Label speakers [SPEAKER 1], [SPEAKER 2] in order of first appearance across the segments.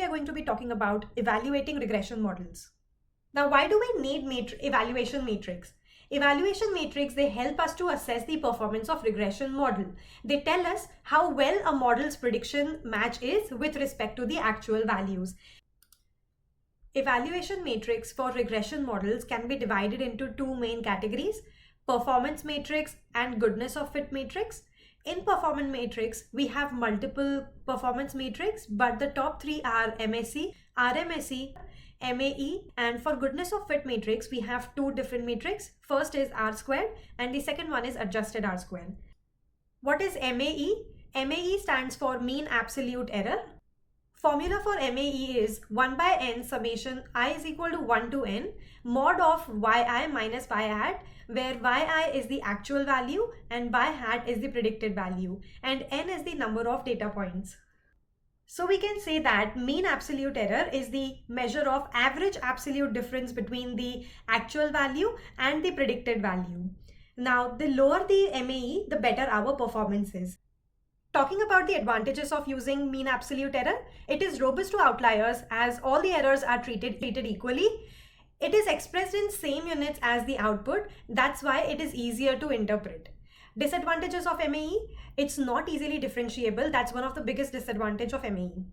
[SPEAKER 1] are going to be talking about evaluating regression models. Now, why do we need evaluation matrix? Evaluation matrix, they help us to assess the performance of regression model. They tell us how well a model's prediction match is with respect to the actual values. Evaluation matrix for regression models can be divided into two main categories: performance matrix and goodness of fit matrix. In performance matrix, we have multiple performance matrix, but the top three are MSE, RMSE, MAE, and for goodness of fit matrix, we have two different matrix. First is R squared and the second one is adjusted R squared. What is MAE? MAE stands for mean absolute error. Formula for MAE is 1 by n summation I is equal to 1 to n mod of yi minus y hat, where yi is the actual value and y hat is the predicted value and n is the number of data points. So we can say that mean absolute error is the measure of average absolute difference between the actual value and the predicted value. Now, the lower the MAE, the better our performance is. Talking about the advantages of using mean absolute error, it is robust to outliers as all the errors are treated equally. It is expressed in same units as the output. That's why it is easier to interpret. Disadvantages of MAE, it's not easily differentiable. That's one of the biggest disadvantage of MAE.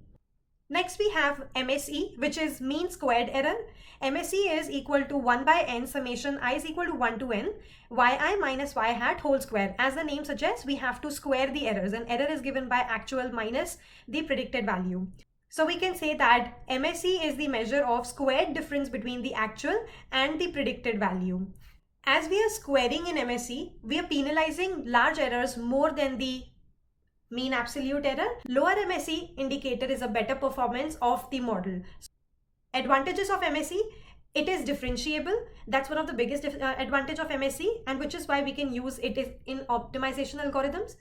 [SPEAKER 1] Next we have MSE, which is mean squared error. MSE is equal to 1 by n summation I is equal to 1 to n yi minus y hat whole square. As the name suggests, we have to square the errors, and error is given by actual minus the predicted value. So we can say that MSE is the measure of squared difference between the actual and the predicted value. As we are squaring in MSE, we are penalizing large errors more than the mean absolute error. Lower MSE indicator is a better performance of the model. Advantages of MSE, it is differentiable. That's one of the biggest advantage of MSE, and which is why we can use it in optimization algorithms.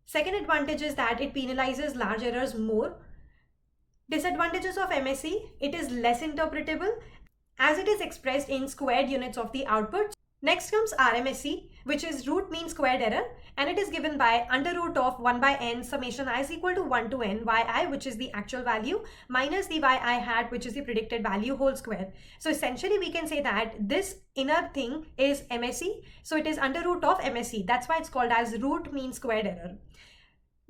[SPEAKER 1] Second advantage is that it penalizes large errors more. Disadvantages of MSE, it is less interpretable as it is expressed in squared units of the output. Next comes RMSE, which is root mean squared error, and it is given by under root of 1 by n summation I is equal to 1 to n yi, which is the actual value, minus the yi hat, which is the predicted value, whole square. So essentially we can say that this inner thing is MSE, so it is under root of MSE. That's why it's called as root mean squared error.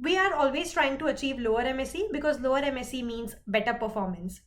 [SPEAKER 1] We are always trying to achieve lower MSE because lower MSE means better performance.